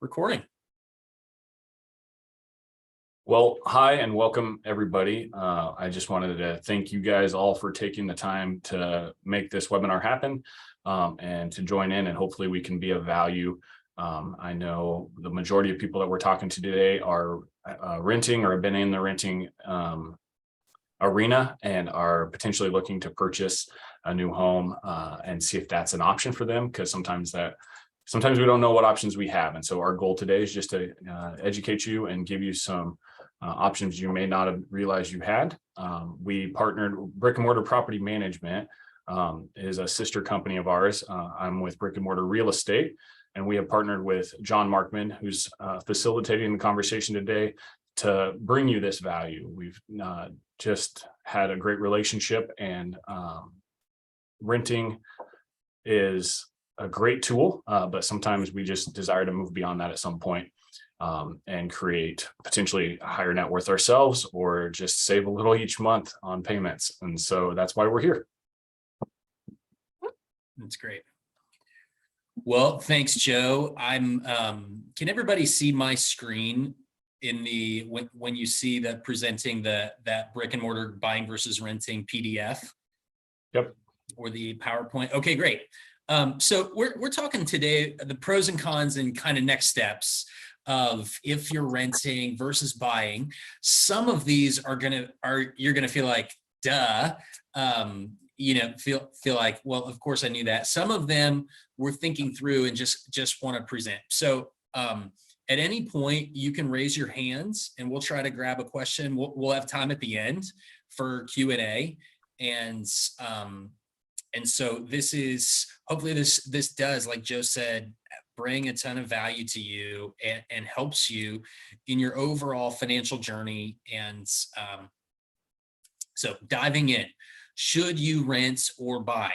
Recording. Well, hi and welcome everybody. I just wanted to thank you guys all for taking the time to make this webinar happen and to join in, and hopefully we can be of value. I know the majority of people that we're talking to today are renting or have been in the renting arena and are potentially looking to purchase a new home and see if that's an option for them, because sometimes we don't know what options we have. And so our goal today is just to educate you and give you some options you may not have realized you had. We partnered. Brick and Mortar Property Management is a sister company of ours. I'm with Brick and Mortar Real Estate, and we have partnered with John Markman, who's facilitating the conversation today, to bring you this value. We've just had a great relationship, and renting is a great tool, but sometimes we just desire to move beyond that at some point and create potentially a higher net worth ourselves, or just save a little each month on payments. And so that's why we're here. That's great. Well, thanks, Joe. Can everybody see my screen in the when you see that presenting that brick and mortar buying versus renting PDF? Yep. Or the PowerPoint? Okay, great. So we're talking today the pros and cons and kind of next steps of if you're renting versus buying. Some of these you're gonna feel like duh, feel like, well, of course I knew that. Some of them we're thinking through and just want to present. So at any point you can raise your hands and we'll try to grab a question. We'll have time at the end for Q&A, and so hopefully this does, like Joe said, bring a ton of value to you and helps you in your overall financial journey. And so diving in, should you rent or buy?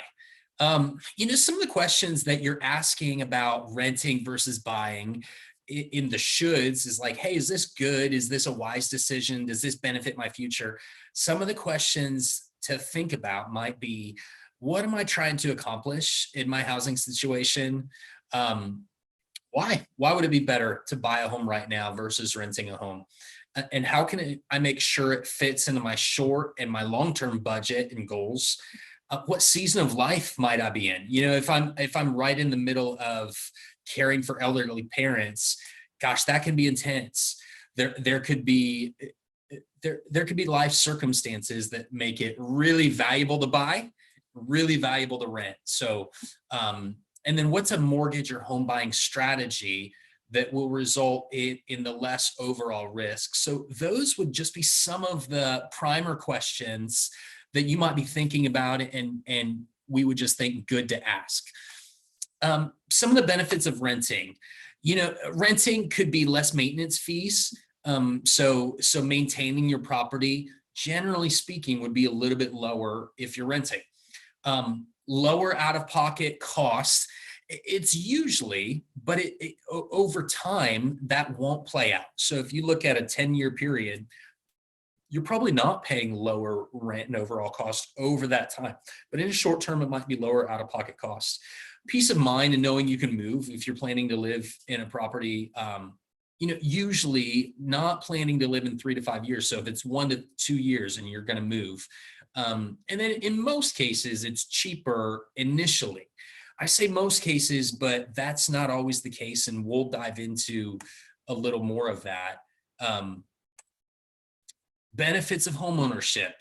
Some of the questions that you're asking about renting versus buying in the shoulds is like, hey, is this good? Is this a wise decision? Does this benefit my future? Some of the questions to think about might be, what am I trying to accomplish in my housing situation? Why would it be better to buy a home right now versus renting a home? And how can I make sure it fits into my short and my long-term budget and goals? What season of life might I be in? If I'm right in the middle of caring for elderly parents, gosh, that can be intense. There could be life circumstances that make it really valuable to buy, really valuable to rent. So, and then what's a mortgage or home buying strategy that will result in the less overall risk? So those would just be some of the primer questions that you might be thinking about, and we would just think good to ask. Some of the benefits of renting, renting could be less maintenance fees. So maintaining your property, generally speaking, would be a little bit lower if you're renting. Lower out-of-pocket costs. It's usually, but over time, that won't play out. So if you look at a 10-year period, you're probably not paying lower rent and overall cost over that time. But in the short term, it might be lower out-of-pocket costs. Peace of mind and knowing you can move if you're planning to live in a property, usually not planning to live in 3 to 5 years. So if it's 1 to 2 years and you're going to move, and then in most cases, it's cheaper initially. I say most cases, but that's not always the case. And we'll dive into a little more of that. Benefits of homeownership.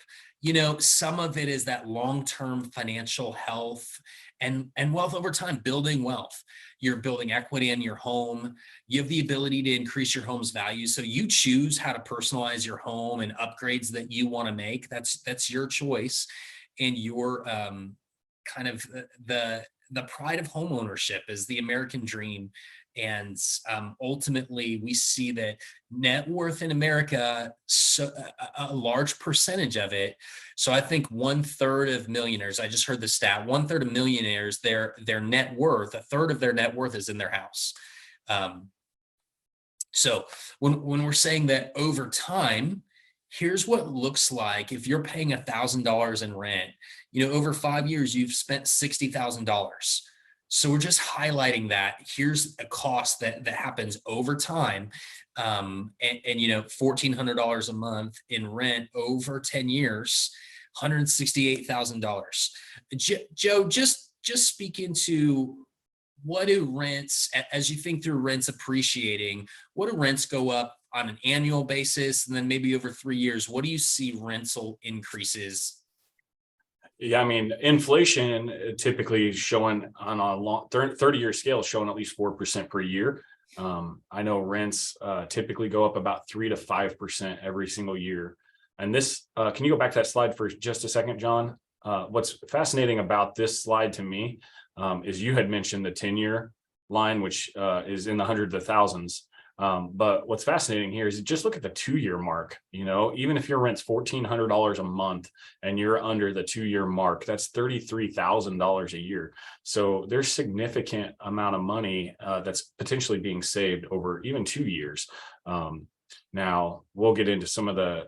Some of it is that long-term financial health and wealth over time, building wealth. You're building equity in your home. You have the ability to increase your home's value. So you choose how to personalize your home and upgrades that you want to make. That's your choice. And your kind of the pride of homeownership is the American dream. And ultimately, we see that net worth in America, a large percentage of it. So I think 1/3 of millionaires, I just heard the stat, 1/3 of millionaires, their net worth, 1/3 of their net worth is in their house. So when we're saying that over time, here's what it looks like. If you're paying $1,000 in rent, over 5 years, you've spent $60,000. So we're just highlighting that here's a cost that happens over time. And $1,400 a month in rent over 10 years, $168,000. Joe, just speak into what do rents, as you think through rents appreciating, what do rents go up on an annual basis? And then maybe over 3 years, what do you see rental increases? Yeah, I mean, inflation typically showing on a long 30-year scale, showing at least 4% per year. I know rents typically go up about 3 to 5% every single year. And this, can you go back to that slide for just a second, John? What's fascinating about this slide to me is you had mentioned the 10-year line, which is in the hundreds of thousands. But what's fascinating here is just look at the 2-year mark. Even if your rent's $1,400 a month and you're under the 2-year mark, that's $33,000 a year. So there's significant amount of money that's potentially being saved over even 2 years. Now we'll get into some of the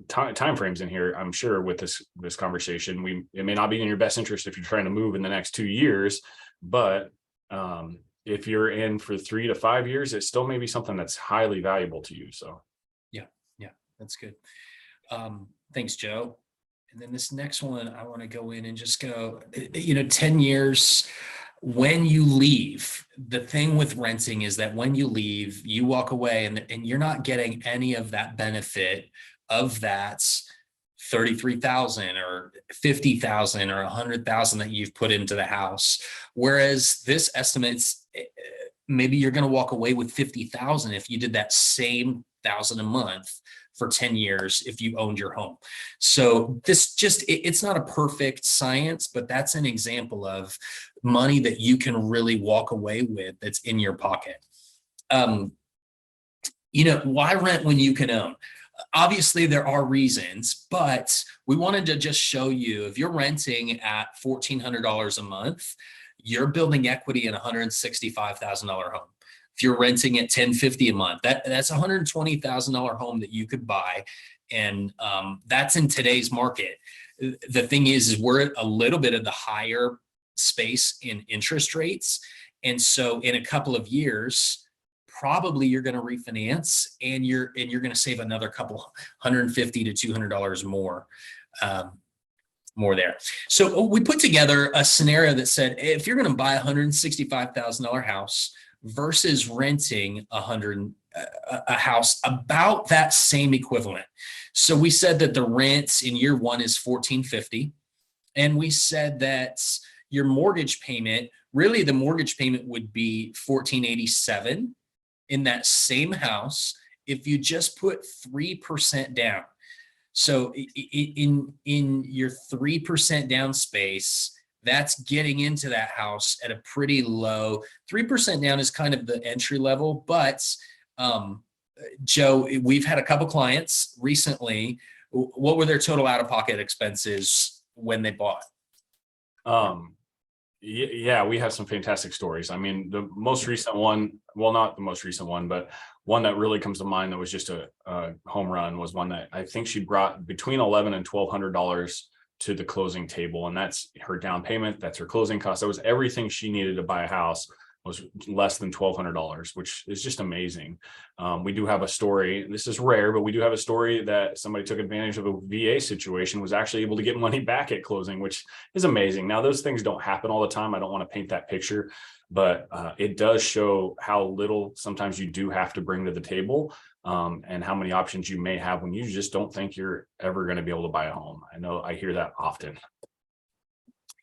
time frames in here. I'm sure with this conversation, it may not be in your best interest if you're trying to move in the next 2 years, but if you're in for 3 to 5 years, it still may be something that's highly valuable to you. So Yeah, that's good. Thanks, Joe. And then this next one, I want to go in and just go, 10 years, when you leave, the thing with renting is that when you leave, you walk away and you're not getting any of that benefit of that 33,000 or 50,000 or 100,000 that you've put into the house. Whereas this estimates, maybe you're going to walk away with 50,000 if you did that same 1,000 a month for 10 years if you owned your home. So it's not a perfect science, but that's an example of money that you can really walk away with that's in your pocket. Why rent when you can own? Obviously, there are reasons, but we wanted to just show you if you're renting at $1,400 a month, you're building equity in a $165,000 home. If you're renting at $1,050 a month, that's a $120,000 home that you could buy, and that's in today's market. The thing is we're at a little bit of the higher space in interest rates, and so in a couple of years, probably you're going to refinance and you're going to save another couple $150 to $200 more there. So we put together a scenario that said, if you're going to buy a $165,000 house versus renting a house about that same equivalent. So we said that the rent in year one is $1,450. And we said that your mortgage payment, really the mortgage payment would be $1,487 in that same house if you just put 3% down. So in your 3% down space, that's getting into that house at a pretty low. 3% down is kind of the entry level, but Joe, we've had a couple clients recently. What were their total out-of-pocket expenses when they bought? Yeah, we have some fantastic stories. I mean, the most recent one, well, not the most recent one, but one that really comes to mind that was just a home run was one that I think she brought between $1,100 and $1,200 to the closing table. And that's her down payment. That's her closing cost. That was everything she needed to buy a house, was less than $1,200, which is just amazing. We do have a story. This is rare, but we do have a story that somebody took advantage of a VA situation, was actually able to get money back at closing, which is amazing. Now, those things don't happen all the time. I don't want to paint that picture, but it does show how little sometimes you do have to bring to the table, and how many options you may have when you just don't think you're ever going to be able to buy a home. I know I hear that often.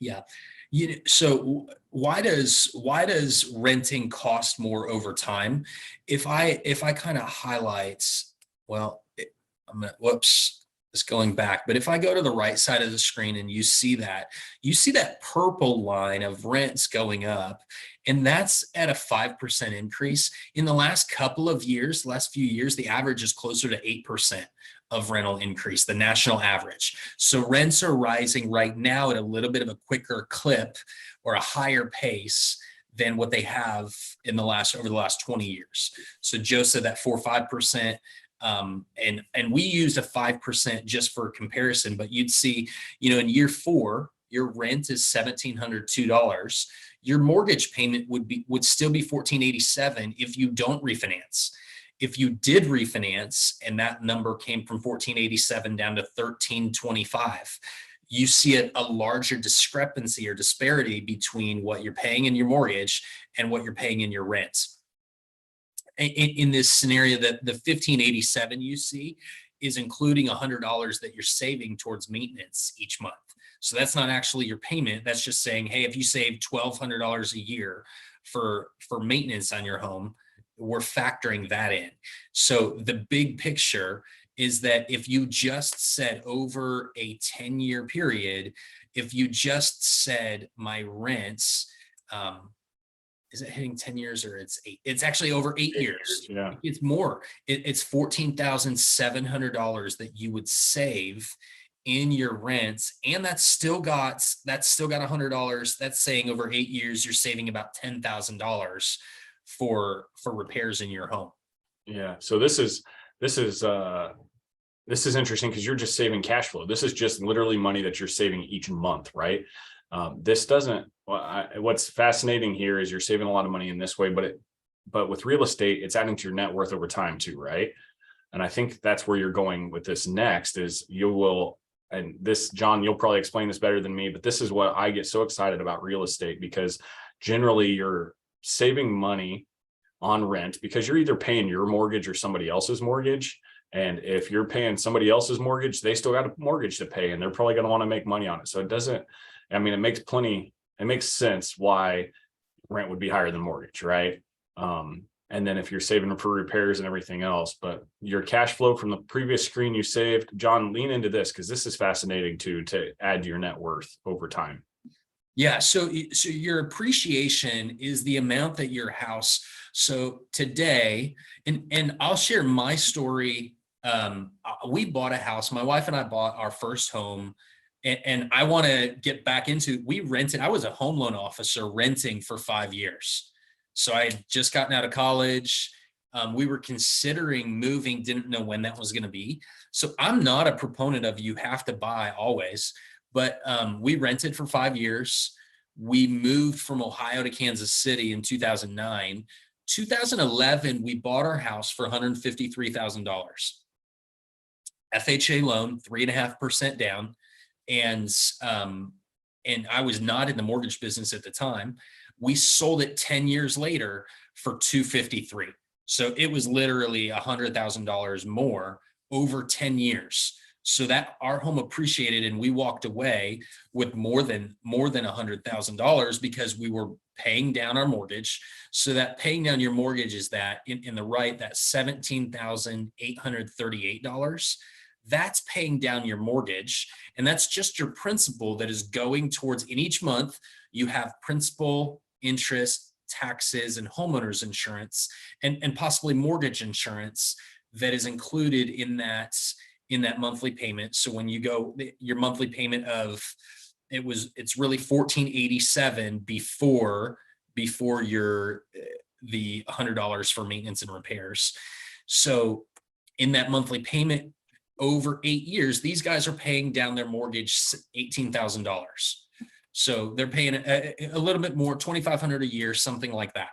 Yeah. So why does renting cost more over time? If I kind of highlight, well, it's going back, but if I go to the right side of the screen and you see that purple line of rents going up, and that's at a 5% increase. In the last few years, the average is closer to 8% of rental increase, the national average. So rents are rising right now at a little bit of a quicker clip or a higher pace than what they have over the last 20 years. So Joe said that 4 or 5%. And we used a 5% just for comparison, but you'd see, in year 4, your rent is $1,702. your mortgage payment would still be 1487 if you don't refinance. If you did refinance and that number came from 1487 down to 1325, you see a larger discrepancy or disparity between what you're paying in your mortgage and what you're paying in your rent. In this scenario, that the 1587 you see is including $100 that you're saving towards maintenance each month. So that's not actually your payment. That's just saying, hey, if you save $1,200 a year for maintenance on your home, we're factoring that in. So the big picture is that if you just said over a 10-year period, if you just said my rents, is it hitting 10 years or it's 8? It's actually over 8 years. Yeah. It's more. It's $14,700 that you would save in your rents. And that's still got $100. That's saying over 8 years, you're saving about $10,000 for repairs in your home. Yeah. So this is interesting because you're just saving cash flow. This is just literally money that you're saving each month, right? This doesn't, what's fascinating here is you're saving a lot of money in this way, but with real estate, it's adding to your net worth over time too, right? And I think that's where you're going with this next is and this, John, you'll probably explain this better than me, but this is what I get so excited about real estate, because generally you're saving money on rent because you're either paying your mortgage or somebody else's mortgage. And if you're paying somebody else's mortgage, they still got a mortgage to pay and they're probably going to want to make money on it. So it makes sense why rent would be higher than mortgage, right? And then if you're saving for repairs and everything else, but your cash flow from the previous screen you saved, John, lean into this because this is fascinating too, to add to your net worth over time. Yeah. So your appreciation is the amount that your house. So today, and I'll share my story. We bought a house. My wife and I bought our first home, and I want to get back into. We rented. I was a home loan officer renting for 5 years. So I had just gotten out of college. We were considering moving. Didn't know when that was going to be. So I'm not a proponent of you have to buy always. But we rented for 5 years. We moved from Ohio to Kansas City in 2009. 2011, we bought our house for $153,000. FHA loan, 3.5% down. And I was not in the mortgage business at the time. We sold it 10 years later for $253,000. So it was literally $100,000 more over 10 years. So that our home appreciated and we walked away with more than $100,000 because we were paying down our mortgage. So that paying down your mortgage is that in the right, that $17,838. That's paying down your mortgage. And that's just your principal that is going towards, in each month, you have principal, interest, taxes, and homeowners insurance, and possibly mortgage insurance that is included in that monthly payment. So when you go, your monthly payment it's really $1,487 before your the $100 for maintenance and repairs. So in that monthly payment over 8 years, these guys are paying down their mortgage $18,000. So they're paying a little bit more, $2,500 a year, something like that,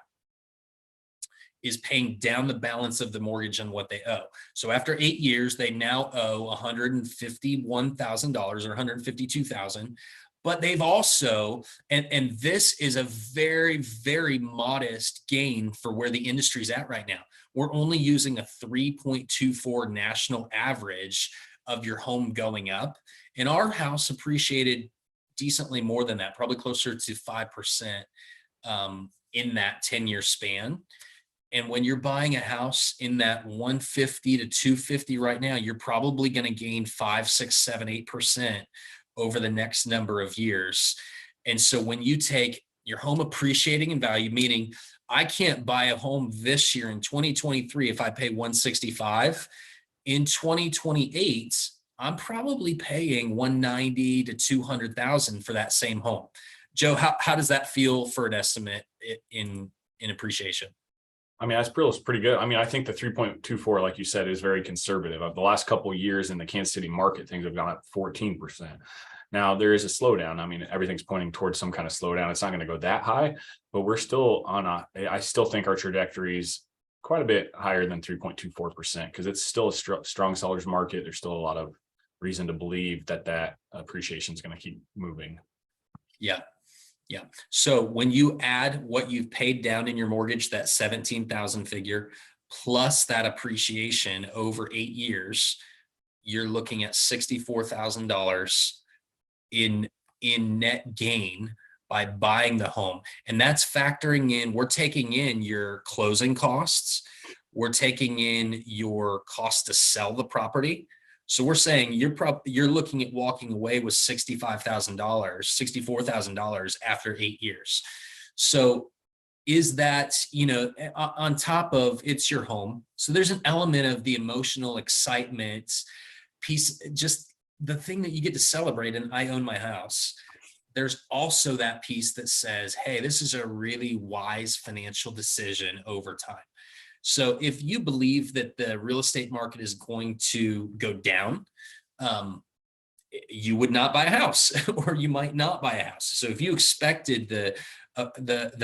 is paying down the balance of the mortgage on what they owe. So after 8 years, they now owe $151,000 or $152,000. But they've also, and this is a very, very modest gain for where the industry's at right now. We're only using a 3.24 national average of your home going up. And our house appreciated decently more than that, probably closer to 5% in that 10-year span. And when you're buying a house in that 150 to 250 right now, you're probably going to gain 5, 6, 7, 8% over the next number of years. And so when you take your home appreciating in value, meaning I can't buy a home this year in 2023 if I pay 165, in 2028, I'm probably paying 190 to 200,000 for that same home. Joe, how does that feel for an estimate in appreciation? I mean, that feels pretty good. I mean, I think the 3.24, like you said, is very conservative. Of the last couple of years in the Kansas City market, things have gone up 14%. Now there is a slowdown. I mean, everything's pointing towards some kind of slowdown. It's not going to go that high, but we're still on I still think our trajectory is quite a bit higher than 3.24% because it's still a strong seller's market. There's still a lot of reason to believe that appreciation is going to keep moving. Yeah. Yeah. So when you add what you've paid down in your mortgage, that 17,000 figure, plus that appreciation over 8 years, you're looking at $64,000 in net gain by buying the home. And that's factoring in, we're taking in your closing costs, we're taking in your cost to sell the property. So we're saying you're looking at walking away with $65,000, $64,000 after 8 years. So is that, on top of it's your home. So there's an element of the emotional excitement piece, just the thing that you get to celebrate. And I own my house. There's also that piece that says, hey, this is a really wise financial decision over time. So if you believe that the real estate market is going to go down, you would not buy a house, or you might not buy a house. So if you expected the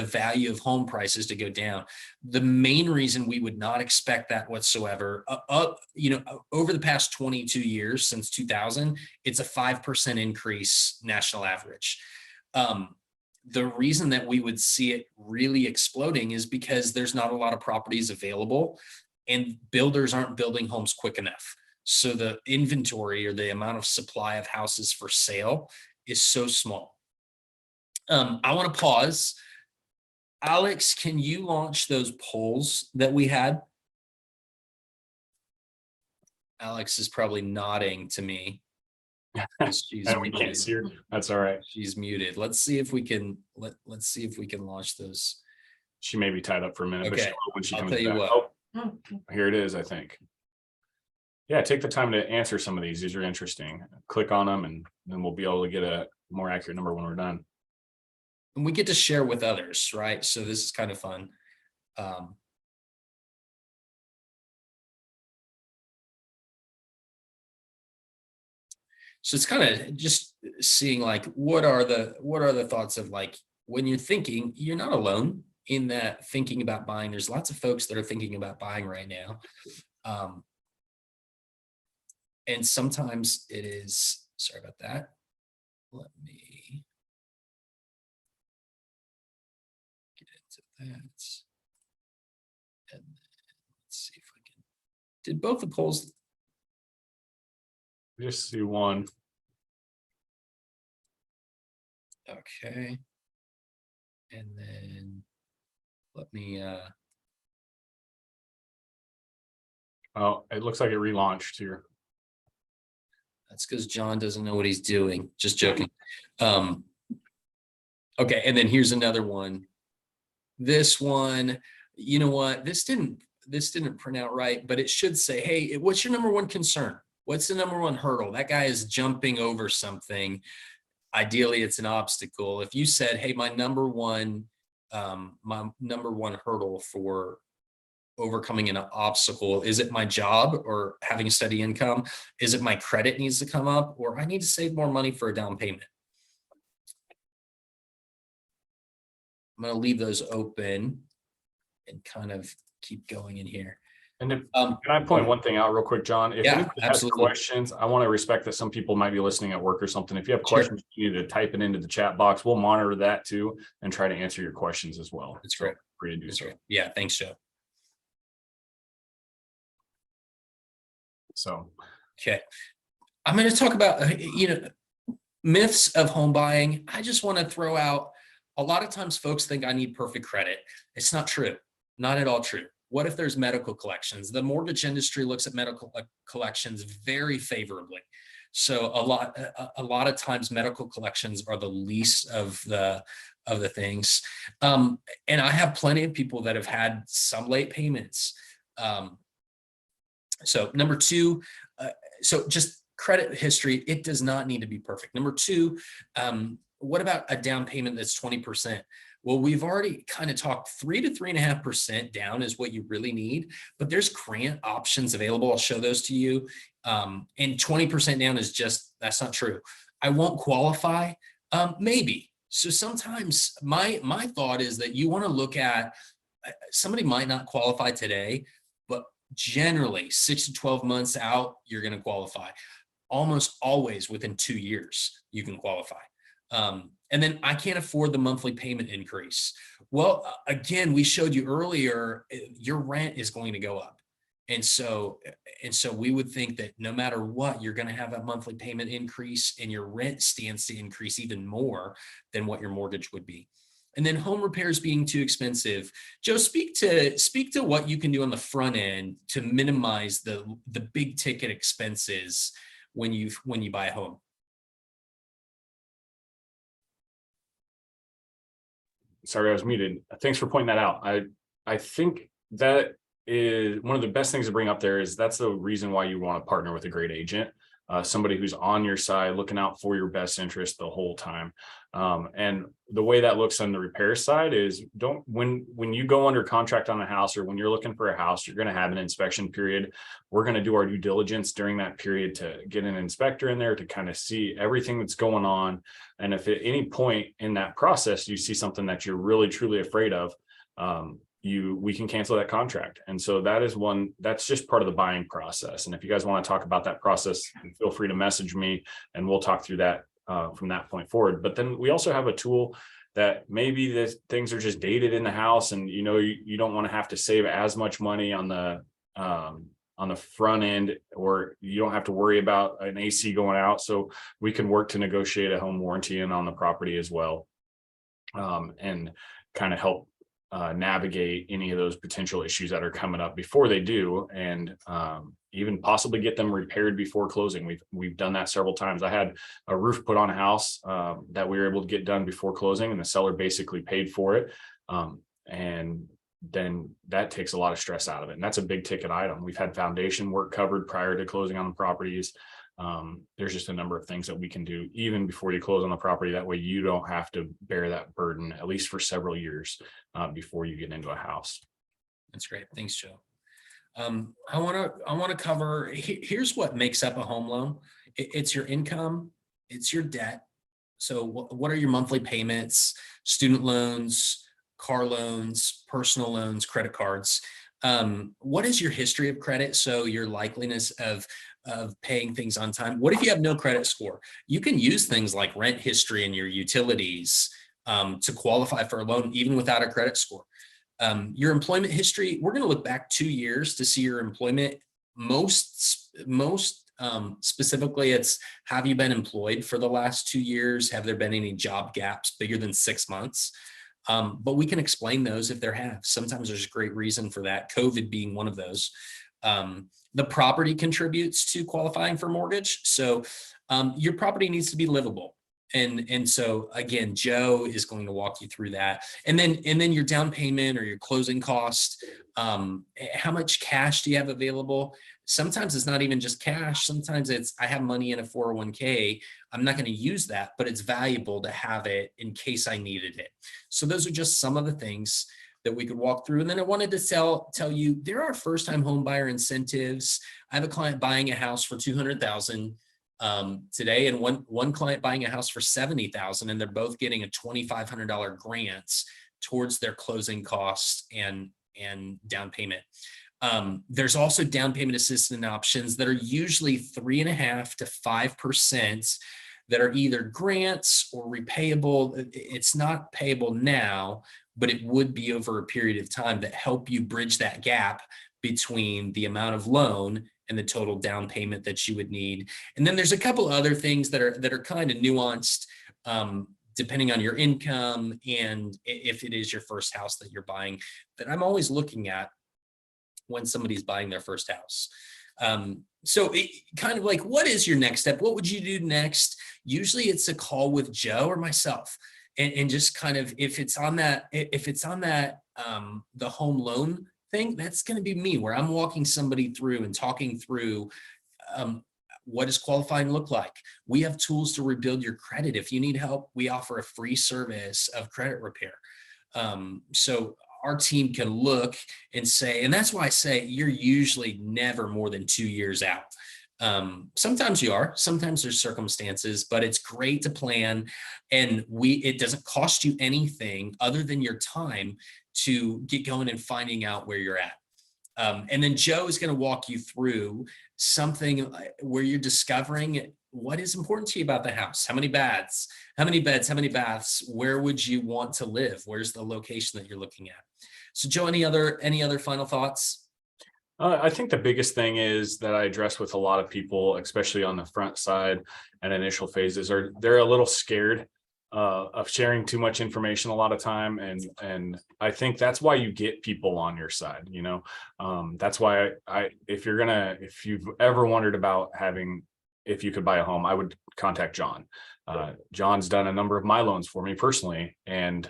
value of home prices to go down, the main reason we would not expect that whatsoever, over the past 22 years since 2000, it's a 5% increase national average. The reason that we would see it really exploding is because there's not a lot of properties available and builders aren't building homes quick enough. So the inventory, or the amount of supply of houses for sale, is so small. I want to pause. Alex, can you launch those polls that we had? Alex is probably nodding to me. She's and we can't see her. That's all right. She's muted. Let's see if we can let's see if we can launch those. She may be tied up for a minute, okay. But she will when she comes I'll tell you back. what. Oh, here it is, I think. Yeah, take the time to answer some of these. These are interesting. Click on them, and then we'll be able to get a more accurate number when we're done. And we get to share with others, right? So this is kind of fun. So it's kind of just seeing, like, what are the thoughts of, like, when you're thinking, you're not alone in that thinking about buying. There's lots of folks that are thinking about buying right now. And sometimes it is, sorry about that. Let me get into that. And then let's see if I can, did both the polls? Just see one. Okay. And then let me, oh, it looks like it relaunched here. That's because John doesn't know what he's doing. Just joking. Okay, and then here's another one. This one, you know what? This didn't print out right, but it should say, hey, what's your number one concern? What's the number one hurdle? That guy is jumping over something. Ideally, it's an obstacle. If you said, hey, my number one hurdle for overcoming an obstacle, is it my job or having a steady income? Is it my credit needs to come up, or I need to save more money for a down payment? I'm going to leave those open and kind of keep going in here. And if, can I point one thing out real quick, John? If yeah, you have questions, I want to respect that some people might be listening at work or something. If you have questions, you need to type it into the chat box. We'll monitor that too and try to answer your questions as well. That's great. Free to do so. Yeah, thanks, Joe. So, okay, I'm going to talk about myths of home buying. I just want to throw out, a lot of times folks think I need perfect credit. It's not true. Not at all true. What if there's medical collections? The mortgage industry looks at medical collections very favorably. So a lot of times medical collections are the least of the things. And I have plenty of people that have had some late payments. So number two, so just credit history, it does not need to be perfect. Number two, what about a down payment that's 20%? Well, we've already kind of talked 3 to 3.5% down is what you really need, but there's grant options available. I'll show those to you. And 20% down is just, that's not true. I won't qualify. Maybe. So sometimes my thought is that you want to look at somebody might not qualify today, but generally 6 to 12 months out, you're going to qualify. Almost always within 2 years, you can qualify. And then I can't afford the monthly payment increase. Well, again, we showed you earlier, your rent is going to go up. And so, and so we would think that no matter what, you're going to have a monthly payment increase and your rent stands to increase even more than what your mortgage would be. And then home repairs being too expensive. Joe, speak to what you can do on the front end to minimize the big ticket expenses when you buy a home. Sorry, I was muted. Thanks for pointing that out. I think that is one of the best things to bring up there. Is that's the reason why you want to partner with a great agent, somebody who's on your side, looking out for your best interest the whole time. And the way that looks on the repair side is when you go under contract on a house, or when you're looking for a house, you're going to have an inspection period. We're going to do our due diligence during that period to get an inspector in there to kind of see everything that's going on. And if at any point in that process you see something that you're really truly afraid of, we can cancel that contract. And so that's just part of the buying process. And if you guys want to talk about that process, feel free to message me and we'll talk through that from that point forward. But then we also have a tool that maybe the things are just dated in the house, and you don't want to have to save as much money on the front end, or you don't have to worry about an AC going out. So we can work to negotiate a home warranty in on the property as well, and kind of help navigate any of those potential issues that are coming up before they do, and even possibly get them repaired before closing. We've done that several times. I had a roof put on a house that we were able to get done before closing, and the seller basically paid for it. And then that takes a lot of stress out of it. And that's a big ticket item. We've had foundation work covered prior to closing on the properties. There's just a number of things that we can do even before you close on the property. That way you don't have to bear that burden, at least for several years before you get into a house. That's great. Thanks, Joe. I want to cover, here's what makes up a home loan. It's your income, it's your debt. So what are your monthly payments, student loans, car loans, personal loans, credit cards? What is your history of credit? So your likeliness of paying things on time. What if you have no credit score? You can use things like rent history and your utilities to qualify for a loan, even without a credit score. Your employment history, we're going to look back 2 years to see your employment. Most specifically, it's, have you been employed for the last 2 years? Have there been any job gaps bigger than 6 months? But we can explain those if there have. Sometimes there's a great reason for that, COVID being one of those. The property contributes to qualifying for mortgage. So your property needs to be livable. And so again, Joe is going to walk you through that. And then your down payment or your closing cost, how much cash do you have available? Sometimes it's not even just cash. Sometimes it's, I have money in a 401k. I'm not going to use that, but it's valuable to have it in case I needed it. So those are just some of the things that we could walk through. And then I wanted to tell you, there are first-time home buyer incentives. I have a client buying a house for $200,000 today, and one client buying a house for $70,000, and they're both getting a $2,500 grant towards their closing costs and down payment. There's also down payment assistance options that are usually 3.5% to 5% that are either grants or repayable. It's not payable now, but it would be over a period of time, that help you bridge that gap between the amount of loan and the total down payment that you would need. And then there's a couple other things that are kind of nuanced, depending on your income and if it is your first house that you're buying, that I'm always looking at when somebody's buying their first house. So it kind of like, what is your next step? What would you do next? Usually it's a call with Joe or myself, and just kind of, if it's on that, the home loan thing, that's going to be me, where I'm walking somebody through and talking through, what does qualifying look like? We have tools to rebuild your credit. If you need help, we offer a free service of credit repair. So our team can look and say, and that's why I say you're usually never more than 2 years out. Sometimes you are, sometimes there's circumstances, but it's great to plan. And it doesn't cost you anything other than your time to get going and finding out where you're at. And then Joe is going to walk you through something where you're discovering what is important to you about the house. How many beds, how many baths, where would you want to live? Where's the location that you're looking at? So Joe, any other final thoughts? I think the biggest thing is that I address with a lot of people, especially on the front side and initial phases, are they're a little scared of sharing too much information a lot of time, and I think that's why you get people on your side. That's why if you've ever wondered about if you could buy a home, I would contact John. John's done a number of my loans for me personally, and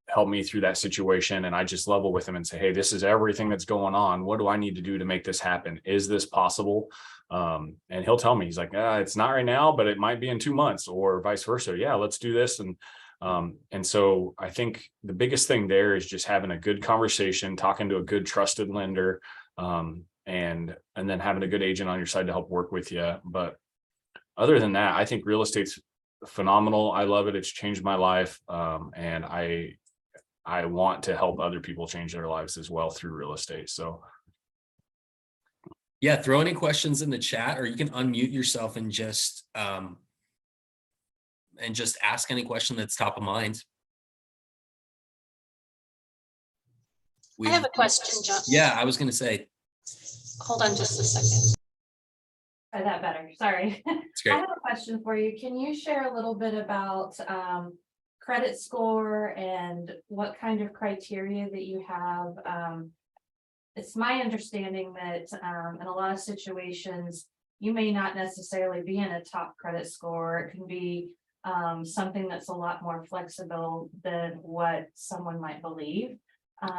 help me through that situation. And I just level with him and say, hey, this is everything that's going on. What do I need to do to make this happen? Is this possible? And he'll tell me, he's like, it's not right now, but it might be in 2 months, or vice versa. Yeah, let's do this. And so I think the biggest thing there is just having a good conversation, talking to a good trusted lender, and then having a good agent on your side to help work with you. But other than that, I think real estate's phenomenal. I love it. It's changed my life. And I want to help other people change their lives as well through real estate. So Yeah, throw any questions in the chat, or you can unmute yourself and just ask any question that's top of mind. I have a question, John. Yeah, I was going to say. Hold on just a second. Oh, that better. Sorry. It's great. I have a question for you. Can you share a little bit about credit score and what kind of criteria that you have? It's my understanding that in a lot of situations, you may not necessarily be in a top credit score. It can be something that's a lot more flexible than what someone might believe.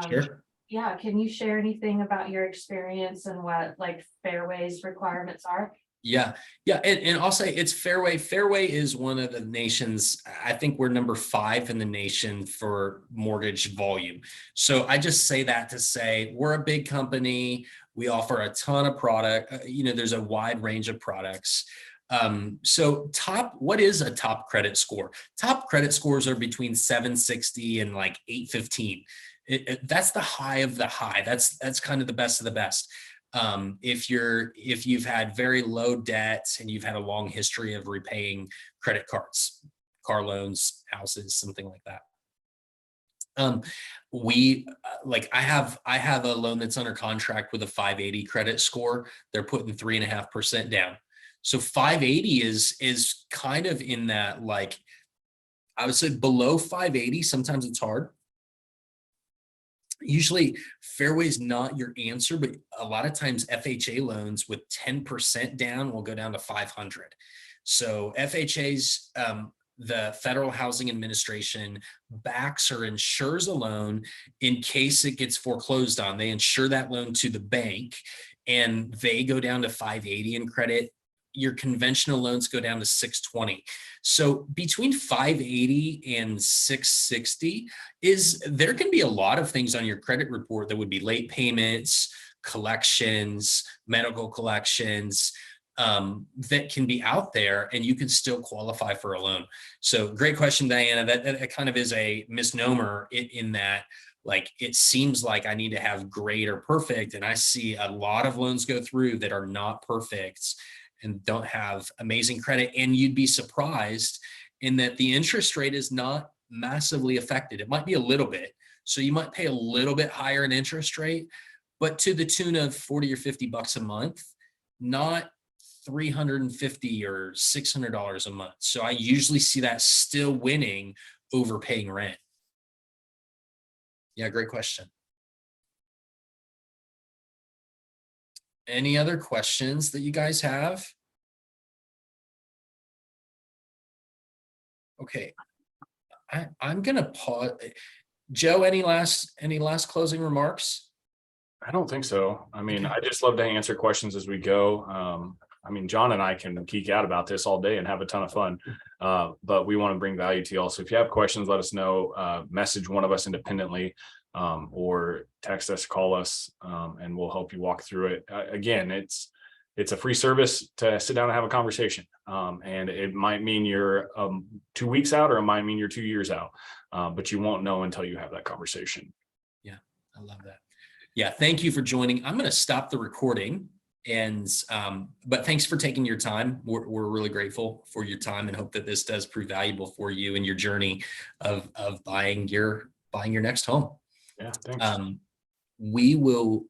Sure. Yeah, can you share anything about your experience and what like Fairway's requirements are? Yeah. And I'll say it's Fairway. Fairway is one of the nation's, I think we're number 5 in the nation for mortgage volume. So I just say that to say we're a big company. We offer a ton of product. There's a wide range of products. So what is a top credit score? Top credit scores are between 760 and like 815. That's the high of the high. That's kind of the best of the best. If you've had very low debt and you've had a long history of repaying credit cards, car loans, houses, something like that. I have a loan that's under contract with a 580 credit score. They're putting 3.5% down. So 580 is kind of in that, like, I would say below 580. Sometimes it's hard. Usually Fairway's not your answer, but a lot of times FHA loans with 10% down will go down to 500. So FHA's, the Federal Housing Administration backs or insures a loan in case it gets foreclosed on. They insure that loan to the bank and they go down to 580 in credit. Your conventional loans go down to 620. So between 580 and 660 there can be a lot of things on your credit report that would be late payments, collections, medical collections, that can be out there and you can still qualify for a loan. So great question, Diana. That kind of is a misnomer in that, like, it seems like I need to have great or perfect. And I see a lot of loans go through that are not perfect and don't have amazing credit. And you'd be surprised in that the interest rate is not massively affected. It might be a little bit. So you might pay a little bit higher in interest rate, but to the tune of 40 or 50 bucks a month, not $350 or $600 a month. So I usually see that still winning over paying rent. Yeah, great question. Any other questions that you guys have? Okay, I'm gonna pause. Joe, any last closing remarks? I don't think so. I mean, I just love to answer questions as we go. I mean, John and I can geek out about this all day and have a ton of fun, but we want to bring value to you all. So if you have questions, let us know, message one of us independently, or text us, call us, and we'll help you walk through it. Again, it's a free service to sit down and have a conversation. And it might mean you're 2 weeks out, or it might mean you're 2 years out, but you won't know until you have that conversation. Yeah, I love that. Yeah, thank you for joining. I'm going to stop the recording, and but thanks for taking your time. We're really grateful for your time and hope that this does prove valuable for you in your journey of buying your next home. Yeah, thanks. We will